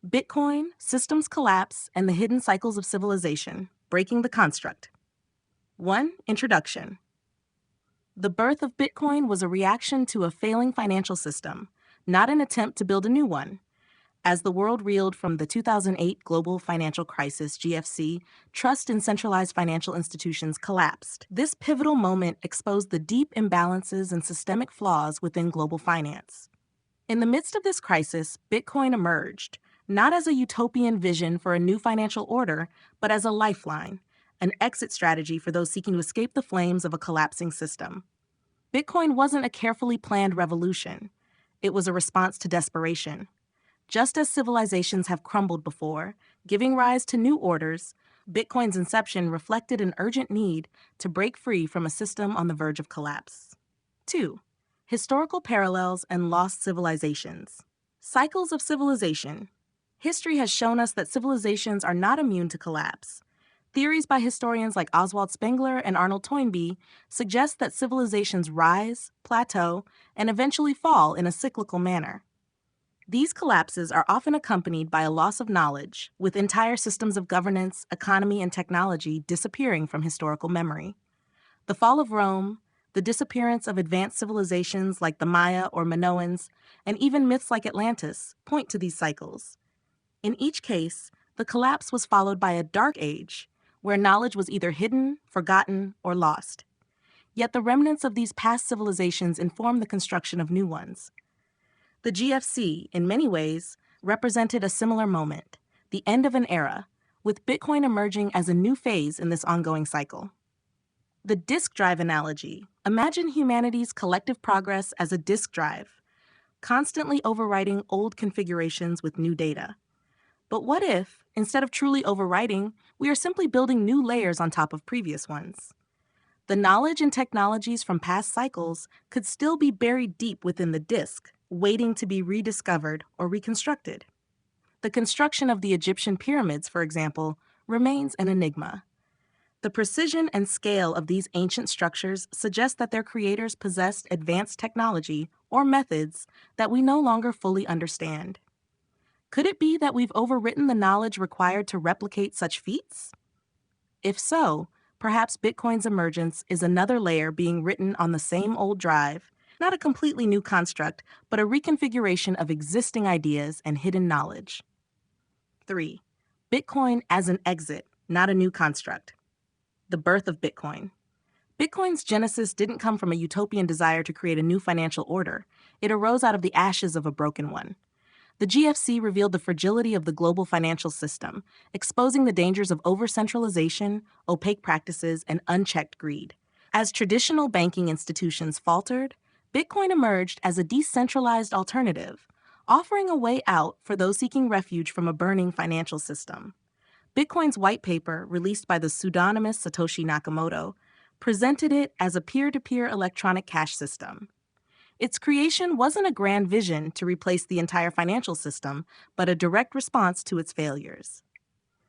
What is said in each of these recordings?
Bitcoin, Systems Collapse, and the Hidden Cycles of Civilization, Breaking the Construct. 1. Introduction. The birth of Bitcoin was a reaction to a failing financial system, not an attempt to build a new one. As the world reeled from the 2008 global financial crisis, GFC, trust in centralized financial institutions collapsed. This pivotal moment exposed the deep imbalances and systemic flaws within global finance. In the midst of this crisis, Bitcoin emerged, not as a utopian vision for a new financial order, but as a lifeline, an exit strategy for those seeking to escape the flames of a collapsing system. Bitcoin wasn't a carefully planned revolution. It was a response to desperation. Just as civilizations have crumbled before, giving rise to new orders, Bitcoin's inception reflected an urgent need to break free from a system on the verge of collapse. 2. Historical parallels and lost civilizations. Cycles of civilization. History has shown us that civilizations are not immune to collapse. Theories by historians like Oswald Spengler and Arnold Toynbee suggest that civilizations rise, plateau, and eventually fall in a cyclical manner. These collapses are often accompanied by a loss of knowledge, with entire systems of governance, economy, and technology disappearing from historical memory. The fall of Rome, the disappearance of advanced civilizations like the Maya or Minoans, and even myths like Atlantis point to these cycles. In each case, the collapse was followed by a dark age, where knowledge was either hidden, forgotten, or lost. Yet the remnants of these past civilizations inform the construction of new ones. The GFC, in many ways, represented a similar moment, the end of an era, with Bitcoin emerging as a new phase in this ongoing cycle. The disk drive analogy. Imagine humanity's collective progress as a disk drive, constantly overwriting old configurations with new data. But what if, instead of truly overwriting, we are simply building new layers on top of previous ones? The knowledge and technologies from past cycles could still be buried deep within the disk, waiting to be rediscovered or reconstructed. The construction of the Egyptian pyramids, for example, remains an enigma. The precision and scale of these ancient structures suggest that their creators possessed advanced technology or methods that we no longer fully understand. Could it be that we've overwritten the knowledge required to replicate such feats? If so, perhaps Bitcoin's emergence is another layer being written on the same old drive, not a completely new construct, but a reconfiguration of existing ideas and hidden knowledge. 3. Bitcoin as an exit, not a new construct. The birth of Bitcoin. Bitcoin's genesis didn't come from a utopian desire to create a new financial order. It arose out of the ashes of a broken one. The GFC revealed the fragility of the global financial system, exposing the dangers of over-centralization, opaque practices, and unchecked greed. As traditional banking institutions faltered, Bitcoin emerged as a decentralized alternative, offering a way out for those seeking refuge from a burning financial system. Bitcoin's white paper, released by the pseudonymous Satoshi Nakamoto, presented it as a peer-to-peer electronic cash system. Its creation wasn't a grand vision to replace the entire financial system, but a direct response to its failures.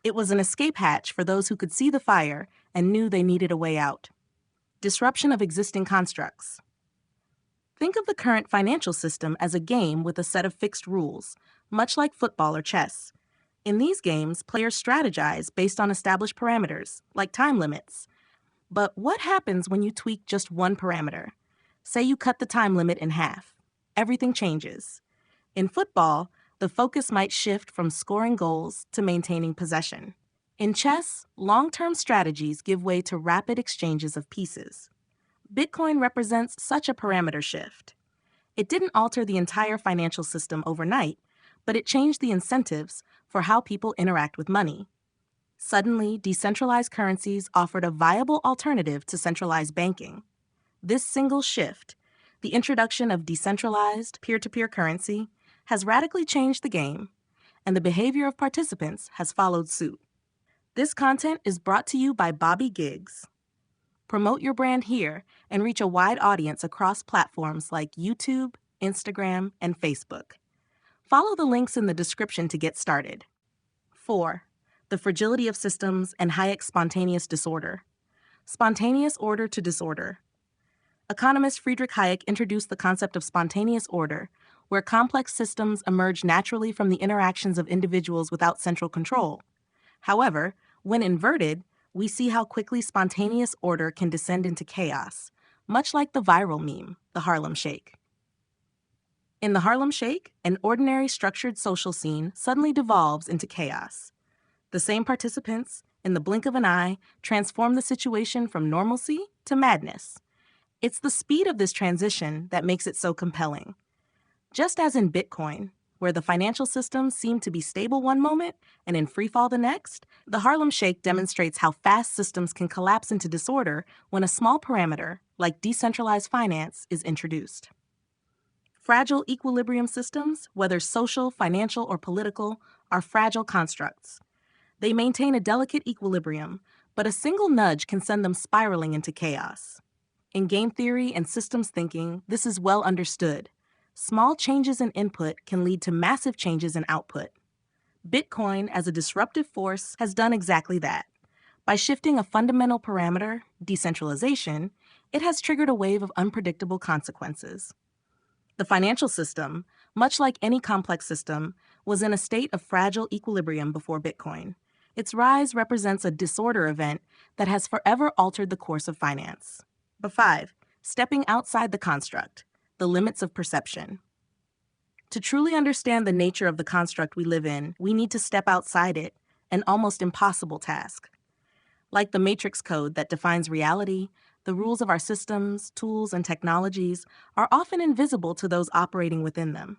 It was an escape hatch for those who could see the fire and knew they needed a way out. Disruption of existing constructs. Think of the current financial system as a game with a set of fixed rules, much like football or chess. In these games, players strategize based on established parameters, like time limits. But what happens when you tweak just one parameter? Say you cut the time limit in half. Everything changes. In football, the focus might shift from scoring goals to maintaining possession. In chess, long-term strategies give way to rapid exchanges of pieces. Bitcoin represents such a parameter shift. It didn't alter the entire financial system overnight, but it changed the incentives for how people interact with money. Suddenly, decentralized currencies offered a viable alternative to centralized banking. This single shift, the introduction of decentralized peer-to-peer currency, has radically changed the game, and the behavior of participants has followed suit. This content is brought to you by Bobby Giggs. Promote your brand here and reach a wide audience across platforms like YouTube, Instagram, and Facebook. Follow the links in the description to get started. 4. The fragility of systems and Hayek's spontaneous disorder. Spontaneous order to disorder. Economist Friedrich Hayek introduced the concept of spontaneous order, where complex systems emerge naturally from the interactions of individuals without central control. However, when inverted, we see how quickly spontaneous order can descend into chaos, much like the viral meme, the Harlem Shake. In the Harlem Shake, an ordinary structured social scene suddenly devolves into chaos. The same participants, in the blink of an eye, transform the situation from normalcy to madness. It's the speed of this transition that makes it so compelling. Just as in Bitcoin, where the financial system seemed to be stable one moment and in freefall the next, the Harlem Shake demonstrates how fast systems can collapse into disorder when a small parameter, like decentralized finance, is introduced. Fragile equilibrium systems, whether social, financial, or political, are fragile constructs. They maintain a delicate equilibrium, but a single nudge can send them spiraling into chaos. In game theory and systems thinking, this is well understood. Small changes in input can lead to massive changes in output. Bitcoin, as a disruptive force, has done exactly that. By shifting a fundamental parameter, decentralization, it has triggered a wave of unpredictable consequences. The financial system, much like any complex system, was in a state of fragile equilibrium before Bitcoin. Its rise represents a disorder event that has forever altered the course of finance. But 5. Stepping outside the construct, the limits of perception. To truly understand the nature of the construct we live in, we need to step outside it, an almost impossible task. Like the matrix code that defines reality, the rules of our systems, tools, and technologies are often invisible to those operating within them.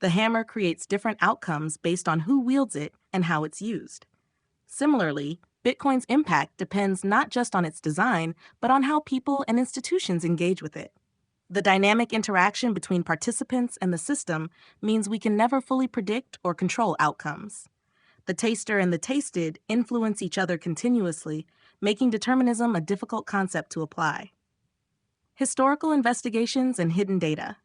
The hammer creates different outcomes based on who wields it and how it's used. Similarly, Bitcoin's impact depends not just on its design, but on how people and institutions engage with it. The dynamic interaction between participants and the system means we can never fully predict or control outcomes. The taster and the tasted influence each other continuously, making determinism a difficult concept to apply. Historical investigations and hidden data.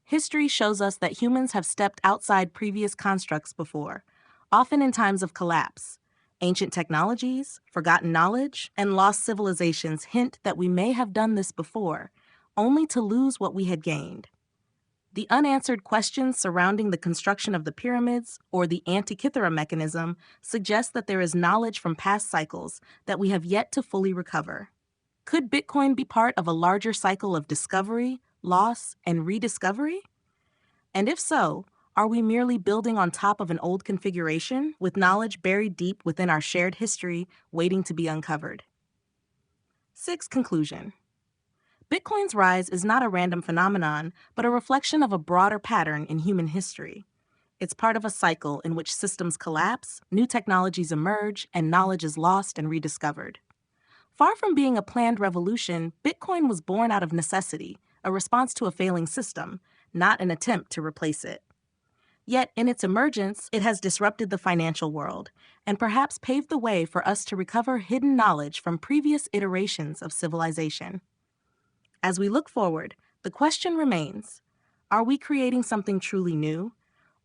History shows us that humans have stepped outside previous constructs before, often in times of collapse. Ancient technologies, forgotten knowledge, and lost civilizations hint that we may have done this before, only to lose what we had gained. The unanswered questions surrounding the construction of the pyramids or the Antikythera mechanism suggest that there is knowledge from past cycles that we have yet to fully recover. Could Bitcoin be part of a larger cycle of discovery, loss, and rediscovery? And if so, are we merely building on top of an old configuration with knowledge buried deep within our shared history waiting to be uncovered? 6. Conclusion. Bitcoin's rise is not a random phenomenon, but a reflection of a broader pattern in human history. It's part of a cycle in which systems collapse, new technologies emerge, and knowledge is lost and rediscovered. Far from being a planned revolution, Bitcoin was born out of necessity, a response to a failing system, not an attempt to replace it. Yet, in its emergence, it has disrupted the financial world, and perhaps paved the way for us to recover hidden knowledge from previous iterations of civilization. As we look forward, the question remains, are we creating something truly new,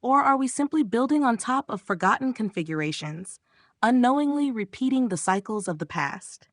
or are we simply building on top of forgotten configurations, unknowingly repeating the cycles of the past?